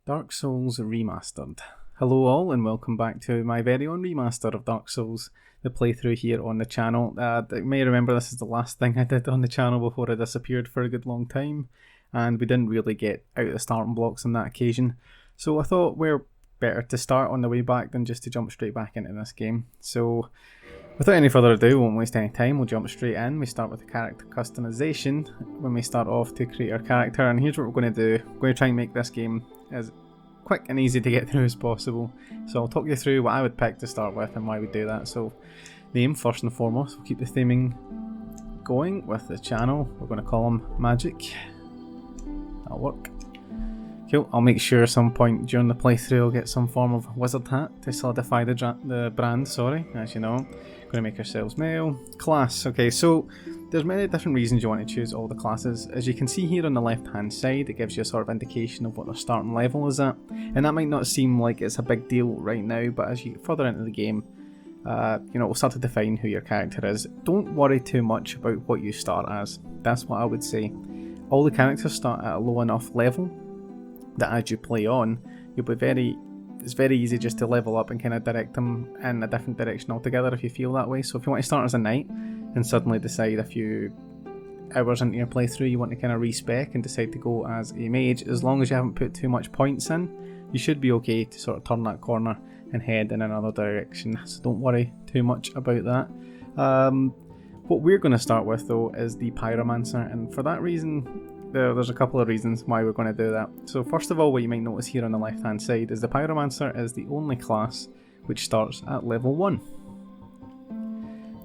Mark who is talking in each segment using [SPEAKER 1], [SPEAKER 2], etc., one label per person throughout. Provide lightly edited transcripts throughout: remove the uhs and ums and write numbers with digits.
[SPEAKER 1] Dark Souls Remastered. Hello all and welcome back to my very own remaster of Dark Souls, the playthrough here on the channel. You may remember this is the last thing I did on the channel before I disappeared for a good long time, and we didn't really get out of the starting blocks on that occasion, so I thought we're better to start on the way back than just to jump straight back into this game. So without any further ado, we won't waste any time, we'll jump straight in. We start with the character customization when we start off to create our character, and here's what we're going to do. We're going to try and make this game as quick and easy to get through as possible. So I'll talk you through what I would pick to start with and why we do that. So name first and foremost, we'll keep the theming going with the channel. We're going to call him Magic. That'll work. Cool, I'll make sure at some point during the playthrough I'll get some form of wizard hat to solidify the brand, as you know. Going to make ourselves male. Class, okay, so there's many different reasons you want to choose all the classes. As you can see here on the left hand side, it gives you a sort of indication of what their starting level is at. And that might not seem like it's a big deal right now, but as you get further into the game, we'll start to define who your character is. Don't worry too much about what you start as. That's what I would say. All the characters start at a low enough level that as you play on, it's very easy just to level up and kind of direct them in a different direction altogether if you feel that way. So if you want to start as a knight and suddenly decide a few hours into your playthrough you want to kind of respec and decide to go as a mage, as long as you haven't put too much points in, you should be okay to sort of turn that corner and head in another direction. So don't worry too much about that. What we're going to start with though is the Pyromancer, and for that reason there's a couple of reasons why we're going to do that. So first of all, what you might notice here on the left hand side is the Pyromancer is the only class which starts at level 1.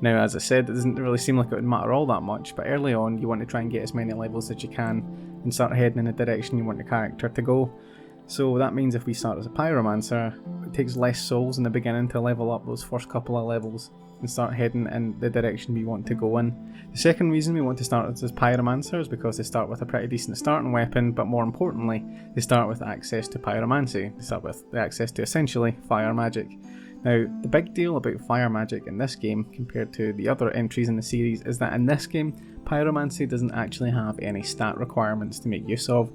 [SPEAKER 1] Now as I said, it doesn't really seem like it would matter all that much, but early on you want to try and get as many levels as you can and start heading in the direction you want the character to go. So that means if we start as a Pyromancer, it takes less souls in the beginning to level up those first couple of levels and start heading in the direction we want to go in. The second reason we want to start as Pyromancer is because they start with a pretty decent starting weapon, but more importantly, they start with access to Pyromancy. They start with the access to essentially fire magic. Now, the big deal about fire magic in this game compared to the other entries in the series is that in this game, Pyromancy doesn't actually have any stat requirements to make use of.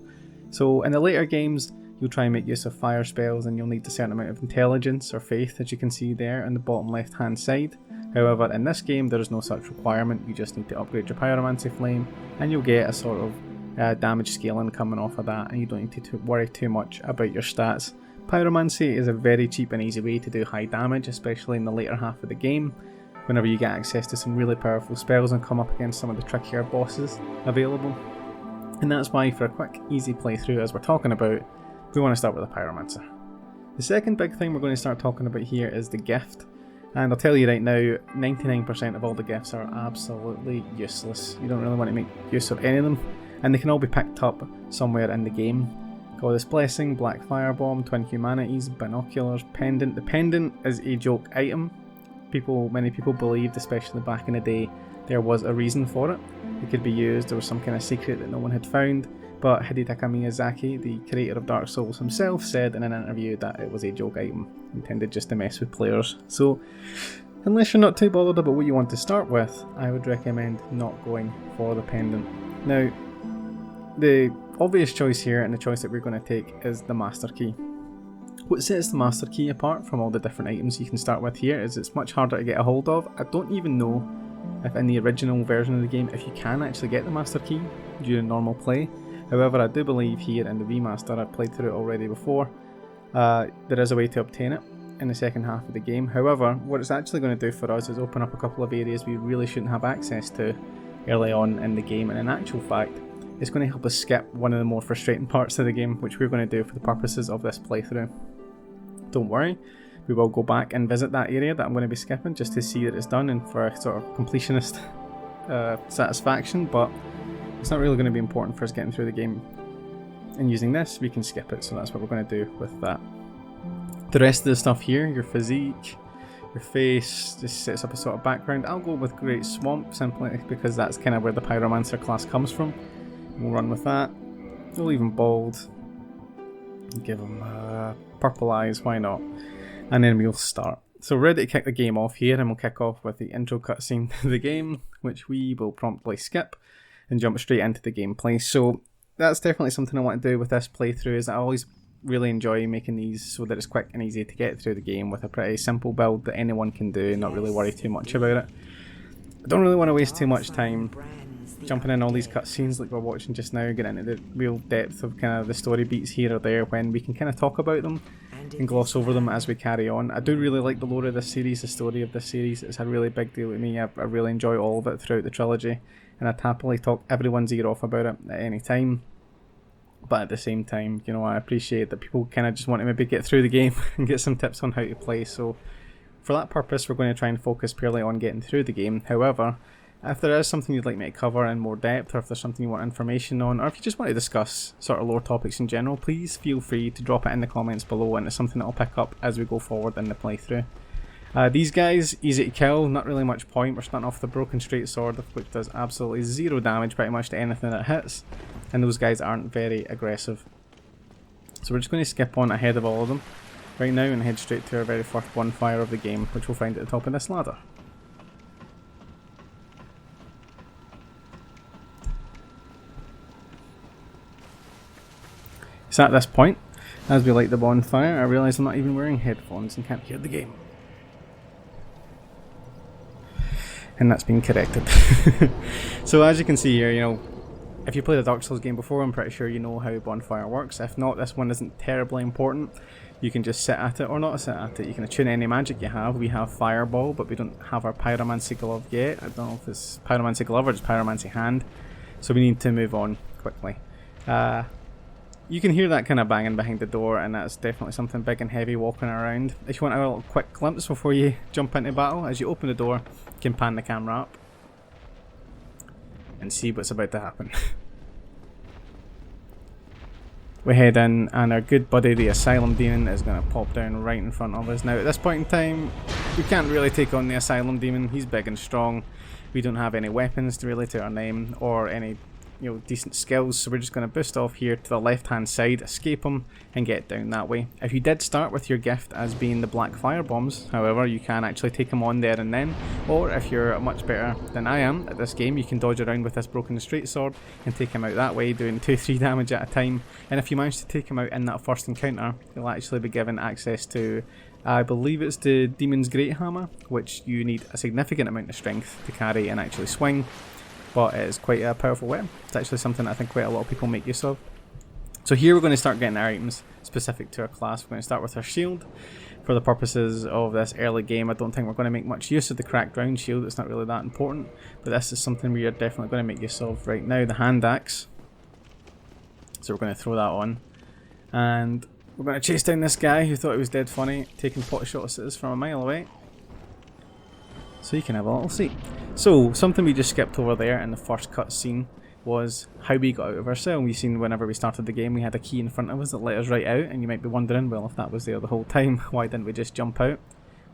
[SPEAKER 1] So in the later games, you'll try and make use of fire spells and you'll need a certain amount of intelligence or faith, as you can see there on the bottom left hand side. However, in this game there is no such requirement. You just need to upgrade your Pyromancy flame and you'll get a sort of damage scaling coming off of that, and you don't need to worry too much about your stats. Pyromancy is a very cheap and easy way to do high damage, especially in the later half of the game, whenever you get access to some really powerful spells and come up against some of the trickier bosses available. And that's why for a quick, easy playthrough, as we're talking about, we want to start with a Pyromancer. The second big thing we're going to start talking about here is the gift. And I'll tell you right now, 99% of all the gifts are absolutely useless. You don't really want to make use of any of them, and they can all be picked up somewhere in the game. Goddess Blessing, Black Firebomb, Twin Humanities, Binoculars, Pendant. The Pendant is a joke item. Many people believed, especially back in the day, there was a reason for it. It could be used, there was some kind of secret that no one had found, but Hidetaka Miyazaki, the creator of Dark Souls himself, said in an interview that it was a joke item, intended just to mess with players. So, unless you're not too bothered about what you want to start with, I would recommend not going for the Pendant. Now, the obvious choice here, and the choice that we're going to take, is the Master Key. What sets the Master Key apart from all the different items you can start with here is it's much harder to get a hold of. I don't even know if in the original version of the game if you can actually get the Master Key during normal play. However, I do believe here in the remaster, I've played through it already before, there is a way to obtain it in the second half of the game. However, what it's actually going to do for us is open up a couple of areas we really shouldn't have access to early on in the game, and in actual fact, it's going to help us skip one of the more frustrating parts of the game, which we're going to do for the purposes of this playthrough. Don't worry, we will go back and visit that area that I'm going to be skipping just to see that it's done and for a sort of completionist satisfaction, but it's not really going to be important for us getting through the game. And using this, we can skip it, so that's what we're going to do with that. The rest of the stuff here, your physique, your face, just sets up a sort of background. I'll go with Great Swamp simply because that's kind of where the Pyromancer class comes from. We'll run with that. We'll leave him bald. Give him purple eyes, why not? And then we'll start. So we're ready to kick the game off here, and we'll kick off with the intro cutscene to the game, which we will promptly skip and jump straight into the gameplay. So that's definitely something I want to do with this playthrough, is I always really enjoy making these so that it's quick and easy to get through the game with a pretty simple build that anyone can do and not really worry too much about it. I don't really want to waste too much time jumping in all these cutscenes like we're watching just now, getting into the real depth of kind of the story beats here or there, when we can kind of talk about them and gloss over them as we carry on. I do really like the lore of this series, the story of this series. It's a really big deal to me. I really enjoy all of it throughout the trilogy, and I'd happily talk everyone's ear off about it at any time. But at the same time, you know, I appreciate that people kind of just want to maybe get through the game and get some tips on how to play. So for that purpose, we're going to try and focus purely on getting through the game. However, if there is something you'd like me to cover in more depth, or if there's something you want information on, or if you just want to discuss sort of lore topics in general, please feel free to drop it in the comments below, and it's something that I'll pick up as we go forward in the playthrough. These guys, easy to kill, not really much point. We're starting off with the broken straight sword, which does absolutely zero damage pretty much to anything that hits, and those guys aren't very aggressive. So we're just going to skip on ahead of all of them right now and head straight to our very first bonfire of the game, which we'll find at the top of this ladder. So at this point, as we light the bonfire, I realise I'm not even wearing headphones and can't hear the game. And that's been corrected. So as you can see here, you know, if you played a Dark Souls game before, I'm pretty sure you know how bonfire works. If not, this one isn't terribly important. You can just sit at it or not sit at it. You can attune any magic you have. We have Fireball, but we don't have our Pyromancy glove yet. I don't know if it's Pyromancy glove or just Pyromancy hand. So we need to move on quickly. You can hear that kind of banging behind the door, and that's definitely something big and heavy walking around. If you want a little quick glimpse before you jump into battle, as you open the door, you can pan the camera up and see what's about to happen. We head in, and our good buddy the Asylum Demon is going to pop down right in front of us. Now at this point in time, we can't really take on the Asylum Demon. He's big and strong. We don't have any weapons to really to our name, or any decent skills, so we're just going to boost off here to the left hand side, escape him, and get down that way. If you did start with your gift as being the black fire bombs, however, you can actually take him on there and then, or if you're much better than I am at this game, you can dodge around with this broken straight sword and take him out that way, doing 2-3 damage at a time. And if you manage to take him out in that first encounter, you'll actually be given access to, I believe it's the Demon's Great Hammer, which you need a significant amount of strength to carry and actually swing. But it is quite a powerful weapon. It's actually something I think quite a lot of people make use of. So here we're going to start getting our items specific to our class. We're going to start with our shield. For the purposes of this early game, I don't think we're going to make much use of the cracked round shield. It's not really that important. But this is something we are definitely going to make use of right now. The hand axe. So we're going to throw that on. And we're going to chase down this guy who thought he was dead funny, taking pot shots at us from a mile away. So you can have a little see. So, something we just skipped over there in the first cutscene was how we got out of our cell. We've seen whenever we started the game we had a key in front of us that let us right out, and you might be wondering, well, if that was there the whole time, why didn't we just jump out?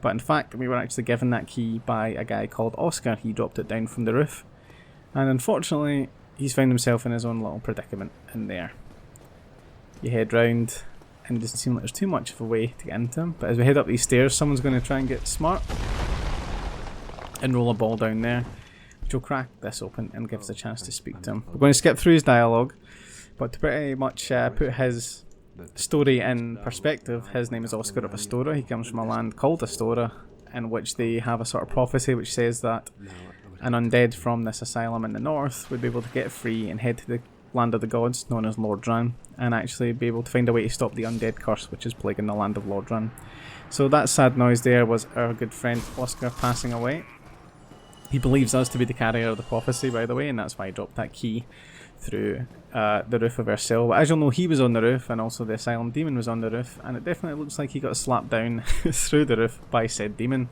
[SPEAKER 1] But in fact, we were actually given that key by a guy called Oscar. He dropped it down from the roof, and unfortunately he's found himself in his own little predicament in there. You head round, and it doesn't seem like there's too much of a way to get into him, but as we head up these stairs, someone's going to try and get smart and roll a ball down there, which will crack this open and give us a chance to speak to him. We're going to skip through his dialogue, but to pretty much put his story in perspective, his name is Oscar of Astora. He comes from a land called Astora, in which they have a sort of prophecy which says that an undead from this asylum in the north would be able to get free and head to the land of the gods, known as Lordran, and actually be able to find a way to stop the undead curse which is plaguing the land of Lordran. So that sad noise there was our good friend Oscar passing away. He believes us to be the carrier of the prophecy, by the way, and that's why he dropped that key through the roof of our cell. But as you'll know, he was on the roof, and also the Asylum Demon was on the roof, and it definitely looks like he got slapped down through the roof by said demon,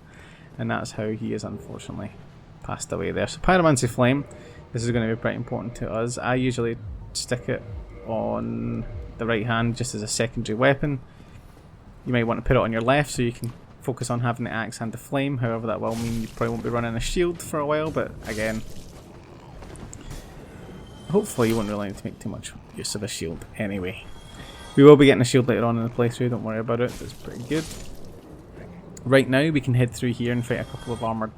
[SPEAKER 1] and that's how he is unfortunately passed away there. So Pyromancy Flame, this is going to be pretty important to us. I usually stick it on the right hand just as a secondary weapon. You might want to put it on your left so you can focus on having the axe and the flame. However, that will mean you probably won't be running a shield for a while, but again, hopefully you won't really need to make too much use of a shield anyway. We will be getting a shield later on in the playthrough, don't worry about it, it's pretty good. Right now we can head through here and fight a couple of armoured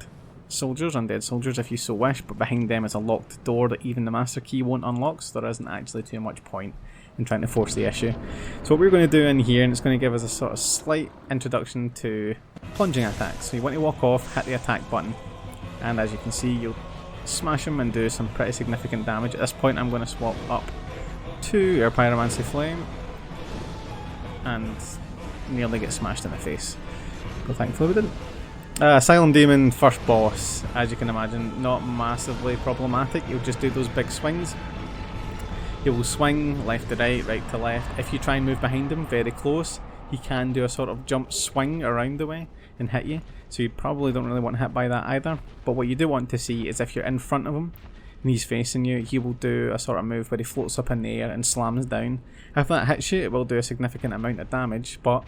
[SPEAKER 1] soldiers, undead soldiers if you so wish, but behind them is a locked door that even the master key won't unlock, so there isn't actually too much point and trying to force the issue. So what we're going to do in here, and it's going to give us a sort of slight introduction to plunging attacks. So you want to walk off, hit the attack button, and as you can see you'll smash them and do some pretty significant damage. At this point I'm going to swap up to our Pyromancy Flame and nearly get smashed in the face, but thankfully we didn't. Asylum Demon, first boss, as you can imagine, not massively problematic. You'll just do those big swings. He will swing left to right, right to left. If you try and move behind him very close, he can do a sort of jump swing around the way and hit you. So you probably don't really want hit by that either. But what you do want to see is if you're in front of him and he's facing you, he will do a sort of move where he floats up in the air and slams down. If that hits you, it will do a significant amount of damage, but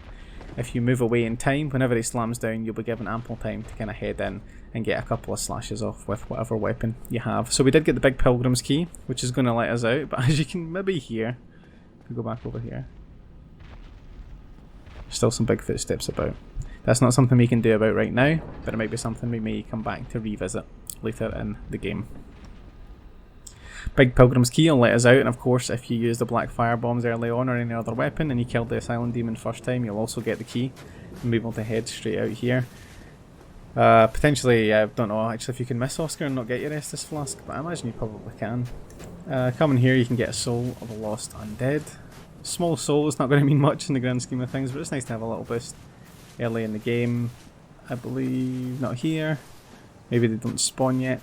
[SPEAKER 1] if you move away in time, whenever he slams down, you'll be given ample time to kind of head in and get a couple of slashes off with whatever weapon you have. So we did get the big Pilgrim's Key, which is going to let us out, but as you can maybe hear, if we go back over here, still some big footsteps about. That's not something we can do about right now, but it might be something we may come back to revisit later in the game. Big Pilgrim's Key will let us out, and of course if you use the black fire bombs early on or any other weapon and you killed the Asylum Demon first time, you'll also get the key and be able to head straight out here. Potentially, I don't know actually if you can miss Oscar and not get your Estus Flask, but I imagine you probably can. Coming here you can get a Soul of a Lost Undead. Small soul, it's not going to mean much in the grand scheme of things, but it's nice to have a little boost early in the game. I believe not here, maybe they don't spawn yet.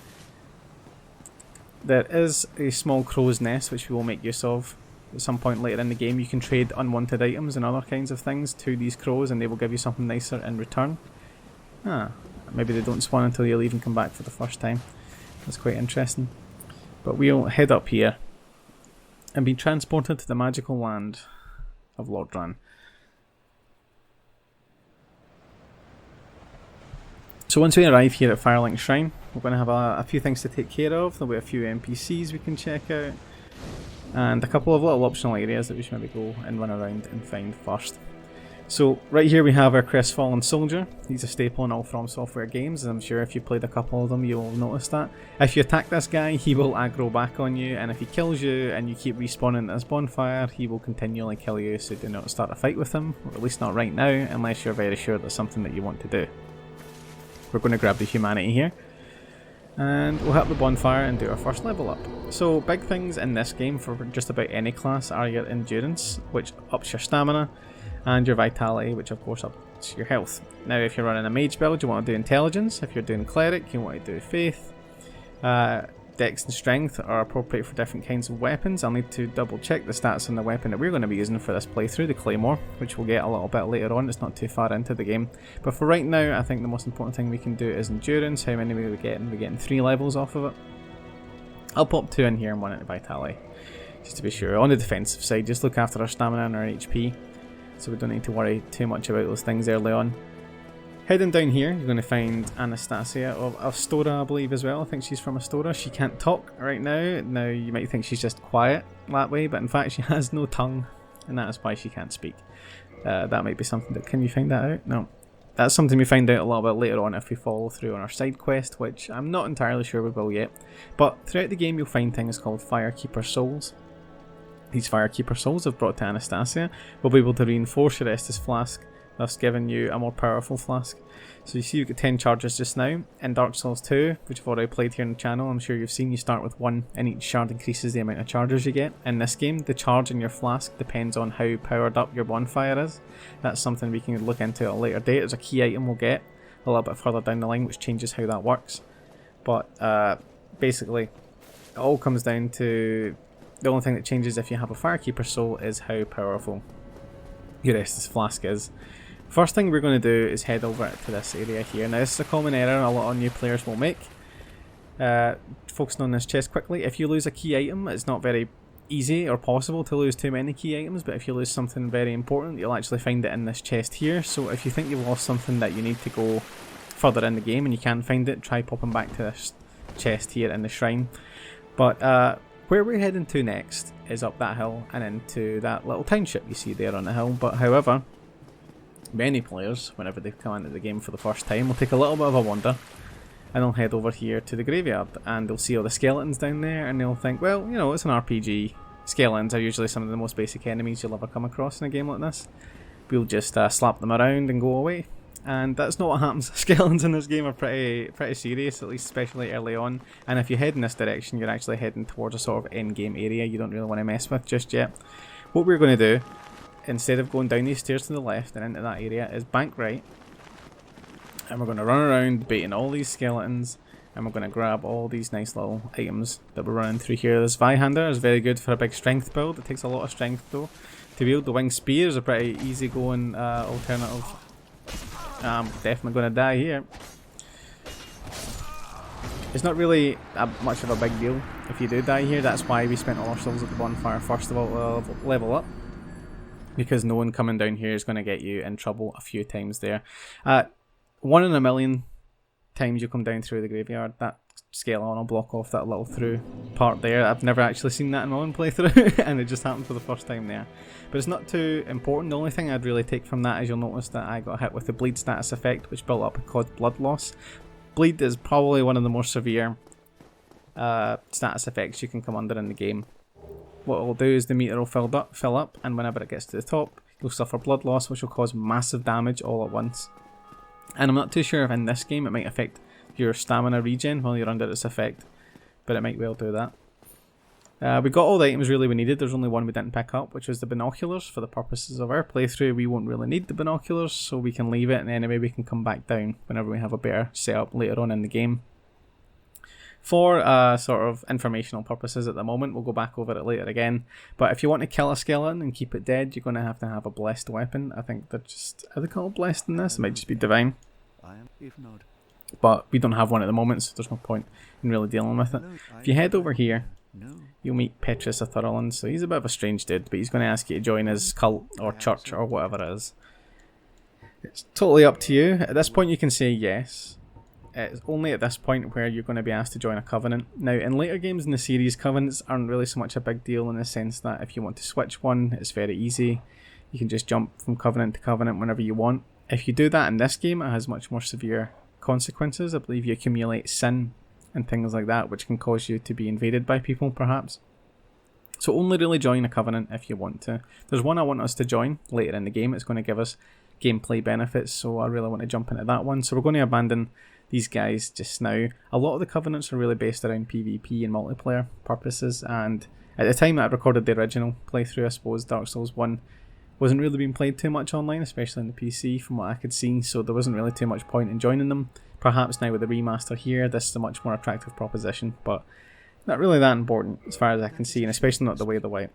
[SPEAKER 1] There is a small crow's nest which we will make use of at some point later in the game. You can trade unwanted items and other kinds of things to these crows and they will give you something nicer in return. Maybe they don't spawn until you leave and come back for the first time. That's quite interesting. But we'll head up here and be transported to the magical land of Lordran. So once we arrive here at Firelink Shrine, we're going to have a few things to take care of. There'll be a few NPCs we can check out, and a couple of little optional areas that we should maybe go and run around and find first. So right here we have our Crestfallen Soldier. He's a staple in all From Software games, and I'm sure if you played a couple of them you'll notice that. If you attack this guy, he will aggro back on you, and if he kills you and you keep respawning as Bonfire, he will continually kill you, so do not start a fight with him, or at least not right now, unless you're very sure that's something that you want to do. We're going to grab the humanity here, and we'll hit the bonfire and do our first level up. So big things in this game for just about any class are your endurance, which ups your stamina, and your vitality, which of course ups your health. Now if you're running a mage build, you want to do intelligence. If you're doing cleric, you want to do faith. Dex and strength are appropriate for different kinds of weapons. I'll need to double check the stats on the weapon that we're going to be using for this playthrough, the Claymore, which we'll get a little bit later on. It's not too far into the game. But for right now, I think the most important thing we can do is endurance. How many are we getting? We're getting 3 levels off of it. I'll pop 2 in here and 1 into vitality, just to be sure. On the defensive side, just look after our stamina and our HP, so we don't need to worry too much about those things early on. Heading down here, you're going to find Anastasia of Astora, I believe, as well. I think she's from Astora. She can't talk right now. Now, you might think she's just quiet that way, but in fact she has no tongue, and that is why she can't speak. That might be something that... Can you find that out? No. That's something we find out a little bit later on if we follow through on our side quest, which I'm not entirely sure we will yet. But throughout the game, you'll find things called Firekeeper Souls. These Firekeeper Souls, if brought to Anastasia, will be able to reinforce your Estus Flask, thus giving you a more powerful flask. So you see you've got 10 charges just now. In Dark Souls 2, which I've already played here on the channel, I'm sure you've seen you start with 1 and each shard increases the amount of charges you get. In this game, the charge in your flask depends on how powered up your bonfire is. That's something we can look into at a later date. There's a key item we'll get a little bit further down the line which changes how that works. But basically, it all comes down to the only thing that changes if you have a Firekeeper Soul is how powerful your Estus Flask is. First thing we're going to do is head over to this area here. Now this is a common error a lot of new players will make. Focusing on this chest quickly, if you lose a key item, it's not very easy or possible to lose too many key items, but if you lose something very important, you'll actually find it in this chest here. So if you think you've lost something that you need to go further in the game and you can't find it, try popping back to this chest here in the shrine. But where we're heading to next is up that hill and into that little township you see there on the hill. But however, many players, whenever they come into the game for the first time, will take a little bit of a wander and they'll head over here to the graveyard and they'll see all the skeletons down there and they'll think, well, you know, it's an RPG, Skeletons are usually some of the most basic enemies you'll ever come across in a game like this. We'll just slap them around and go away. And that's not what happens. Skeletons in this game are pretty serious, at least especially early on. And if you head in this direction, you're actually heading towards a sort of end-game area you don't really want to mess with just yet. What we're going to do, instead of going down these stairs to the left and into that area, is bank right. And we're going to run around baiting all these skeletons. And we're going to grab all these nice little items that we're running through here. This Vihander is very good for a big strength build. It takes a lot of strength though. To be able to wing spears, a pretty easy going alternative. I'm definitely going to die here. It's not really much of a big deal if you do die here. That's why we spent all our souls at the bonfire first of all to level up. Because no one coming down here is going to get you in trouble a few times there. 1 in a million times you come down through the graveyard, that skeleton will block off that little through part there. I've never actually seen that in my own playthrough and it just happened for the first time there. But it's not too important. The only thing I'd really take from that is you'll notice that I got hit with the bleed status effect, which built up and caused blood loss. Bleed is probably one of the more severe status effects you can come under in the game. What it'll do is the meter will fill up, and whenever it gets to the top, you'll suffer blood loss, which will cause massive damage all at once. And I'm not too sure if in this game it might affect your stamina regen while you're under its effect, but it might well do that. We got all the items really we needed. There's only one we didn't pick up, which was the binoculars. For the purposes of our playthrough, we won't really need the binoculars, so we can leave it, and anyway we can come back down whenever we have a better setup later on in the game. For sort of informational purposes at the moment, we'll go back over it later again, but if you want to kill a skeleton and keep it dead, you're going to have a blessed weapon. I think they're just, are they called blessed in this? It might just be divine. But we don't have one at the moment, so there's no point in really dealing with it. If you head over here, you'll meet Petrus of Thurland. So he's a bit of a strange dude, but he's going to ask you to join his cult or church or whatever it is. It's totally up to you. At this point you can say yes. It's only at this point where you're going to be asked to join a covenant. Now, in later games in the series, covenants aren't really so much a big deal in the sense that if you want to switch one, it's very easy. You can just jump from covenant to covenant whenever you want. If you do that in this game, it has much more severe consequences. I believe you accumulate sin and things like that, which can cause you to be invaded by people, perhaps. So only really join a covenant if you want to. There's one I want us to join later in the game. It's going to give us gameplay benefits, so I really want to jump into that one. So we're going to abandon these guys just now. A lot of the covenants are really based around PvP and multiplayer purposes, and at the time that I recorded the original playthrough, I suppose Dark Souls 1 wasn't really being played too much online, especially on the PC from what I could see, so there wasn't really too much point in joining them. Perhaps now with the remaster here, this is a much more attractive proposition, but not really that important as far as I can see, and especially not the way they're white.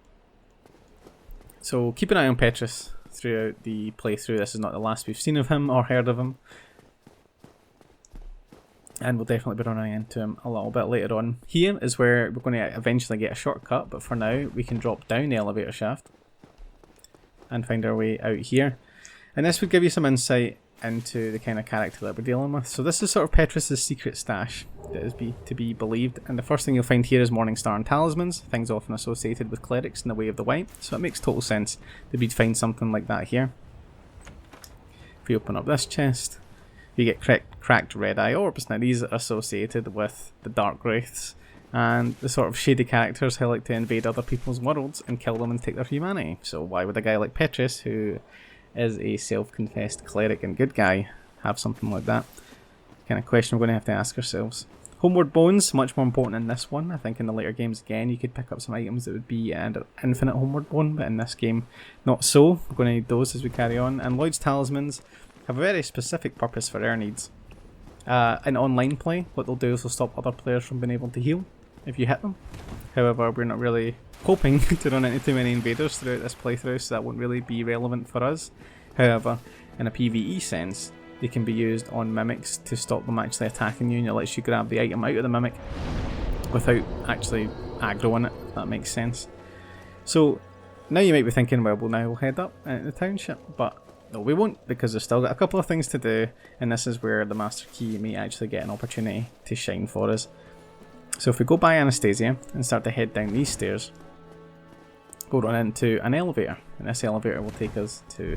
[SPEAKER 1] So keep an eye on Petrus throughout the playthrough. This is not the last we've seen of him or heard of him. And we'll definitely be running into him a little bit later on. Here is where we're going to eventually get a shortcut, but for now we can drop down the elevator shaft and find our way out here. And this would give you some insight into the kind of character that we're dealing with. So this is sort of Petrus's secret stash that is to be believed, and the first thing you'll find here is Morningstar and talismans, things often associated with clerics in the way of the white, so it makes total sense that we'd find something like that here. If we open up this chest, you get cracked red eye orbs. Now these are associated with the dark wraiths and the sort of shady characters who like to invade other people's worlds and kill them and take their humanity. So why would a guy like Petrus, who is a self-confessed cleric and good guy, have something like that? Kind of question we're going to have to ask ourselves. Homeward Bones, much more important in this one. I think in the later games again you could pick up some items that would be an infinite Homeward Bone, but in this game not so. We're going to need those as we carry on. And Lloyd's talismans have a very specific purpose for our needs. In online play, what they'll do is they'll stop other players from being able to heal if you hit them. However, we're not really hoping to run into too many invaders throughout this playthrough, so that won't really be relevant for us. However, in a PvE sense, they can be used on mimics to stop them actually attacking you, and it lets you grab the item out of the mimic without actually aggroing it, if that makes sense. So now you might be thinking, well, now we'll head up into the township, but no, we won't, because we've still got a couple of things to do, and this is where the Master Key may actually get an opportunity to shine for us. So if we go by Anastasia and start to head down these stairs, we'll run into an elevator, and this elevator will take us to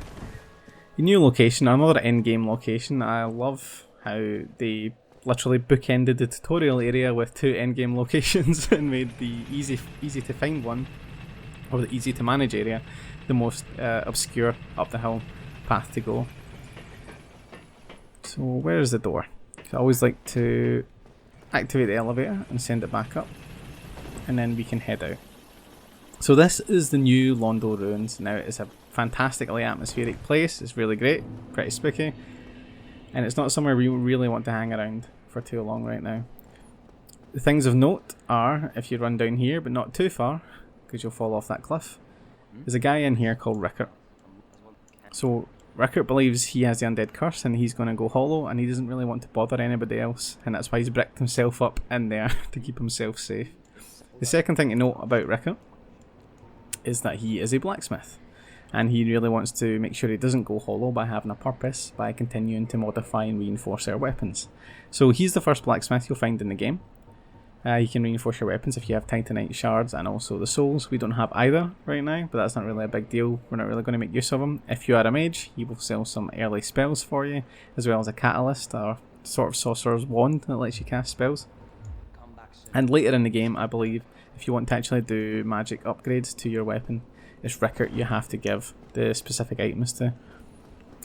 [SPEAKER 1] a new location, another end-game location. I love how they literally bookended the tutorial area with two end-game locations and made the easy to find one or the easy to manage area, the most obscure up the hill path to go. So where is the door? I always like to activate the elevator and send it back up, and then we can head out. So this is the new Londo Ruins. Now it's a fantastically atmospheric place, it's really great, pretty spooky, and it's not somewhere we really want to hang around for too long right now. The things of note are, if you run down here but not too far, because you'll fall off that cliff, there's a guy in here called Rickert. So Rickert believes he has the undead curse and he's going to go hollow, and he doesn't really want to bother anybody else, and that's why he's bricked himself up in there to keep himself safe. The second thing to note about Rickert is that he is a blacksmith, and he really wants to make sure he doesn't go hollow by having a purpose, by continuing to modify and reinforce their weapons. So he's the first blacksmith you'll find in the game. You can reinforce your weapons if you have Titanite shards and also the souls. We don't have either right now, but that's not really a big deal. We're not really going to make use of them. If you are a mage, he will sell some early spells for you, as well as a catalyst, or sort of sorcerer's wand that lets you cast spells. And later in the game, I believe, if you want to actually do magic upgrades to your weapon, it's Rickert you have to give the specific items to.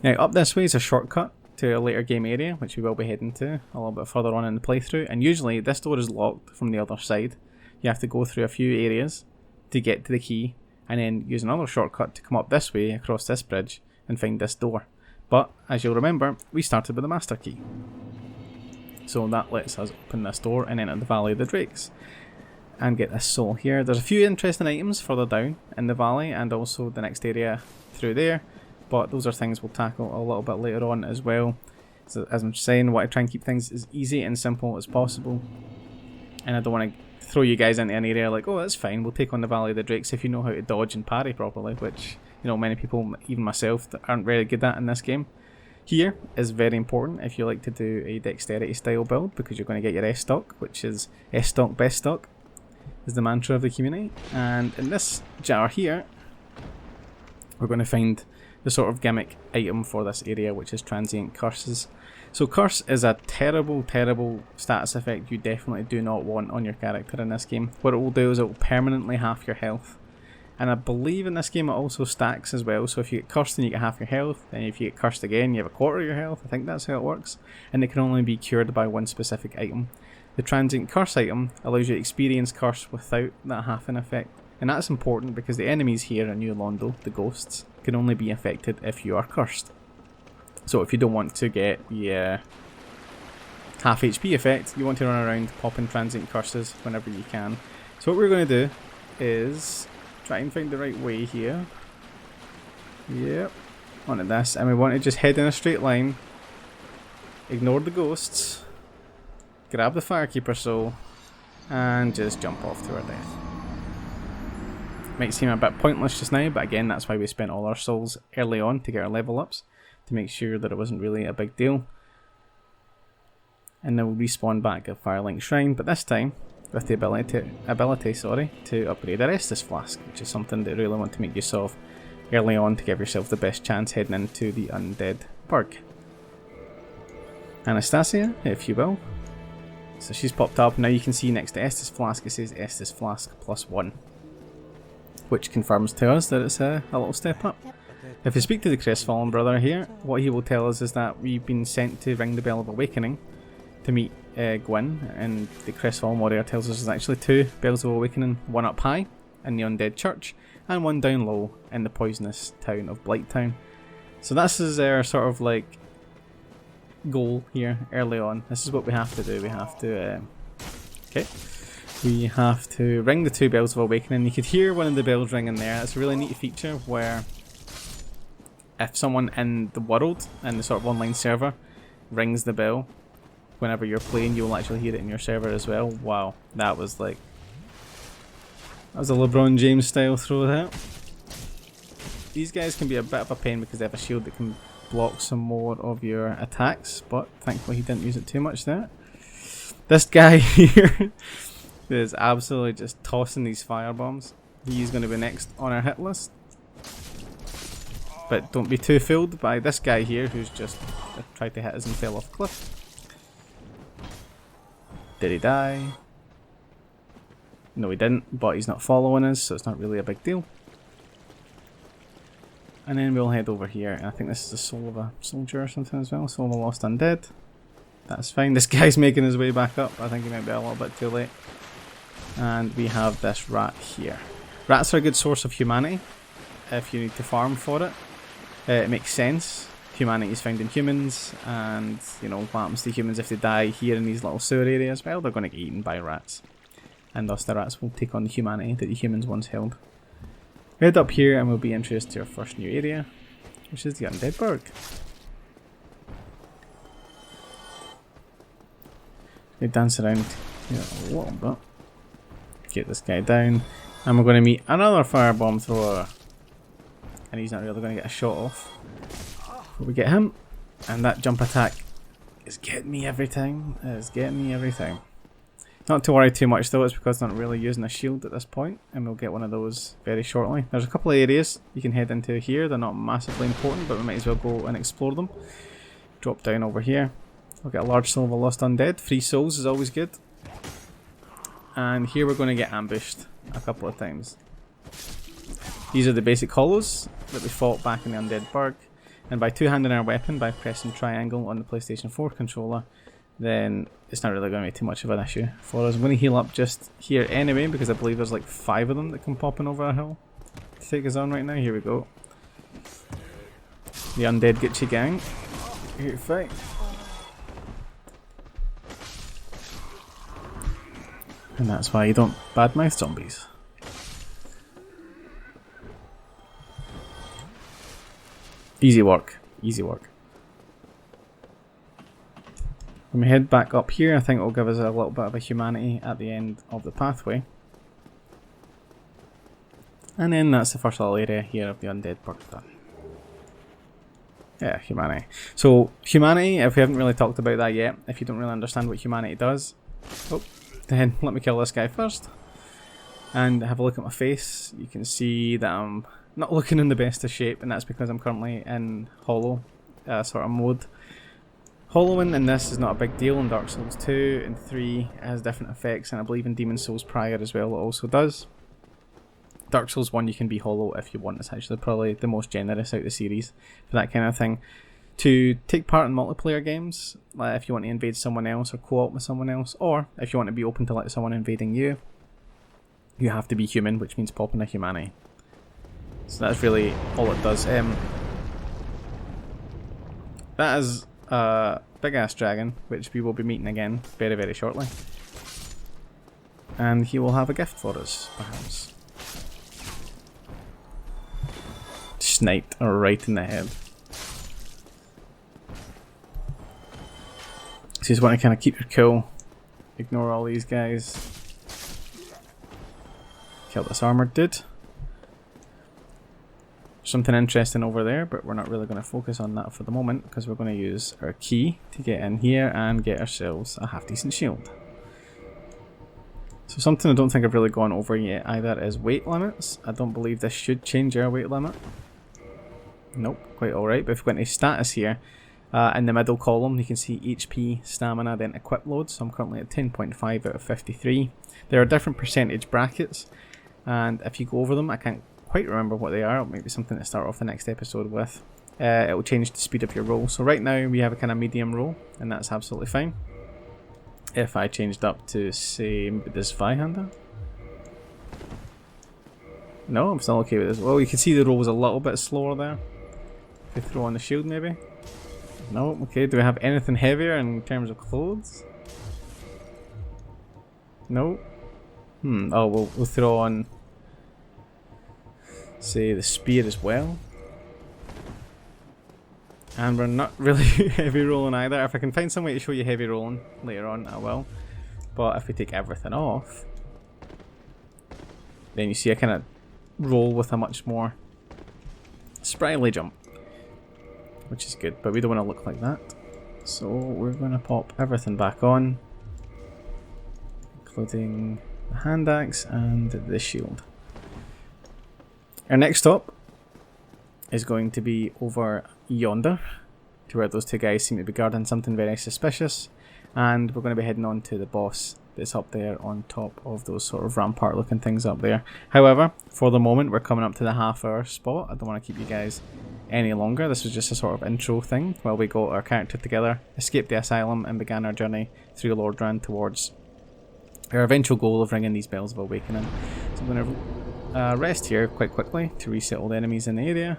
[SPEAKER 1] Now up this way is a shortcut to a later game area, which we will be heading to a little bit further on in the playthrough, and usually this door is locked from the other side. You have to go through a few areas to get to the key, and then use another shortcut to come up this way across this bridge and find this door. But as you'll remember, we started with the master key, so that lets us open this door and enter the Valley of the Drakes and get this soul here. There's a few interesting items further down in the valley and also the next area through there, but those are things we'll tackle a little bit later on as well. So as I'm saying, I want to try and keep things as easy and simple as possible, and I don't want to throw you guys into an area like, oh that's fine, we'll take on the Valley of the Drakes if you know how to dodge and parry properly, which, you know, many people, even myself, aren't very good at in this game. Here is very important if you like to do a dexterity style build, because you're going to get your S stock, which is S stock best stock, is the mantra of the community. And in this jar here, we're going to find the sort of gimmick item for this area, which is transient curses. So curse is a terrible, terrible status effect you definitely do not want on your character in this game. What it will do is it will permanently half your health. And I believe in this game it also stacks as well, so if you get cursed then you get half your health, and if you get cursed again you have a quarter of your health. I think that's how it works. And it can only be cured by one specific item. The transient curse item allows you to experience curse without that halving effect. And that's important because the enemies here in New Londo, the ghosts, can only be affected if you are cursed. So if you don't want to get the half HP effect, you want to run around popping transient curses whenever you can. So what we're going to do is try and find the right way here. Yep, onto this, and we want to just head in a straight line, ignore the ghosts, grab the Firekeeper soul, and just jump off to our death. Might seem a bit pointless just now, but again that's why we spent all our souls early on to get our level ups, to make sure that it wasn't really a big deal. And then we'll respawn back at Firelink Shrine, but this time with the ability to upgrade a Restus Flask, which is something that you really want to make use of early on to give yourself the best chance heading into the Undead Burg. Anastasia, if you will. So she's popped up. Now you can see next to Estus Flask it says Estus Flask +1, which confirms to us that it's a little step up. If we speak to the Crestfallen brother here, what he will tell us is that we've been sent to ring the Bell of Awakening to meet Gwyn, and the Crestfallen warrior tells us there's actually 2 Bells of Awakening, one up high in the Undead Church and one down low in the poisonous town of Blighttown. So this is our sort of like goal here early on. This is what we have to do. We have to we have to ring the 2 Bells of Awakening. You could hear one of the bells ringing there. It's a really neat feature where if someone in the world, in the sort of online server, rings the bell whenever you're playing, you'll actually hear it in your server as well. Wow, that was a LeBron James style throw there. These guys can be a bit of a pain because they have a shield that can block some more of your attacks, but thankfully he didn't use it too much there. This guy here is absolutely just tossing these firebombs. He's going to be next on our hit list. But don't be too fooled by this guy here who's just tried to hit us and fell off a cliff. Did he die? No, he didn't, but he's not following us, so it's not really a big deal. And then we'll head over here, and I think this is the soul of a soldier or something as well. Soul of a lost undead. That's fine. This guy's making his way back up. I think he might be a little bit too late. And we have this rat here. Rats are a good source of humanity if you need to farm for it. It makes sense. Humanity is found in humans, and you know what happens to humans if they die here in these little sewer areas? Well, they're going to get eaten by rats. And thus the rats will take on the humanity that the humans once held. We head up here and we'll be introduced to our first new area, which is the Undead Burg. We dance around here a little bit. Get this guy down. And we're going to meet another firebomb thrower. And he's not really going to get a shot off. But we get him. And that jump attack is getting me every time. It is getting me every time. Not to worry too much though, it's because I'm not really using a shield at this point, and we'll get one of those very shortly. There's a couple of areas you can head into here. They're not massively important, but we might as well go and explore them. Drop down over here. We'll get a large soul of a lost undead. 3 souls is always good. And here we're going to get ambushed a couple of times. These are the basic hollows that we fought back in the Undead Burg. And by two-handing our weapon, by pressing triangle on the PlayStation 4 controller, then it's not really going to be too much of an issue for us. I'm going to heal up just here anyway, because I believe there's like 5 of them that come popping over a hill to take us on right now. Here we go. The Undead Gitchy Gang. Here to fight. And that's why you don't badmouth zombies. Easy work. Easy work. When we head back up here, I think it'll give us a little bit of a humanity at the end of the pathway. And then that's the first little area here of the Undead Burg done. Yeah, humanity. So, humanity, if we haven't really talked about that yet, if you don't really understand what humanity does, then let me kill this guy first. And have a look at my face. You can see that I'm not looking in the best of shape, and that's because I'm currently in hollow sort of mode. Hollowing in this is not a big deal. In Dark Souls 2 and 3 it has different effects, and I believe in Demon Souls Prior as well it also does. Dark Souls 1 you can be hollow if you want. It's actually probably the most generous out of the series for that kind of thing. To take part in multiplayer games, like if you want to invade someone else or co-op with someone else, or if you want to be open to like someone invading you, you have to be human, which means popping a humanity. So that's really all it does. That is a big ass dragon, which we will be meeting again very, very shortly. And he will have a gift for us, perhaps. Sniped right in the head. So you just want to kind of keep your cool. Ignore all these guys. Kill this armored dude. Something interesting over there, but we're not really going to focus on that for the moment because we're going to use our key to get in here and get ourselves a half decent shield. So something I don't think I've really gone over yet either is weight limits. I don't believe this should change our weight limit. Nope, quite alright. But if we go into status here, in the middle column you can see HP, stamina, then equip load. So I'm currently at 10.5 out of 53. There are different percentage brackets, and if you go over them, I can't quite remember what they are. Maybe something to start off the next episode with. It will change the speed of your roll. So right now we have a kind of medium roll, and that's absolutely fine. If I changed up to say maybe this Zweihander. No, I'm still okay with this. Well, you can see the roll was a little bit slower there. If we throw on the shield maybe. No, okay. Do we have anything heavier in terms of clothes? No. Oh, we'll throw on, say, the spear as well. And we're not really heavy rolling either. If I can find some way to show you heavy rolling later on, I will. But if we take everything off, then you see I kind of roll with a much more sprightly jump, which is good, but we don't want to look like that. So we're going to pop everything back on, including the hand axe and the shield. Our next stop is going to be over yonder, to where those two guys seem to be guarding something very suspicious, and we're going to be heading on to the boss that's up there on top of those sort of rampart looking things up there. However, for the moment we're coming up to the half-hour spot. I don't want to keep you guys any longer. This was just a sort of intro thing while we got our character together, escaped the asylum, and began our journey through Lordran towards our eventual goal of ringing these bells of awakening. So I'm going to rest here quite quickly to reset all the enemies in the area.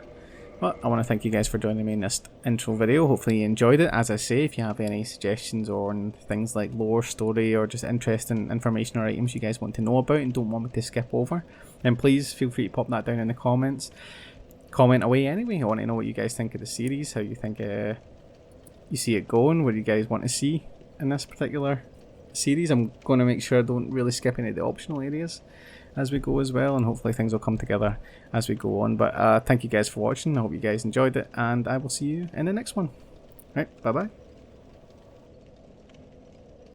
[SPEAKER 1] But I want to thank you guys for joining me in this intro video. Hopefully you enjoyed it. As I say, if you have any suggestions on things like lore, story, or just interesting information or items you guys want to know about and don't want me to skip over, then please feel free to pop that down in the comments. Comment away anyway. I want to know what you guys think of the series, how you think you see it going, what you guys want to see in this particular series. I'm going to make sure I don't really skip any of the optional areas as we go as well, and hopefully things will come together as we go on. But thank you guys for watching. I hope you guys enjoyed it, and I will see you in the next one. Right, bye bye.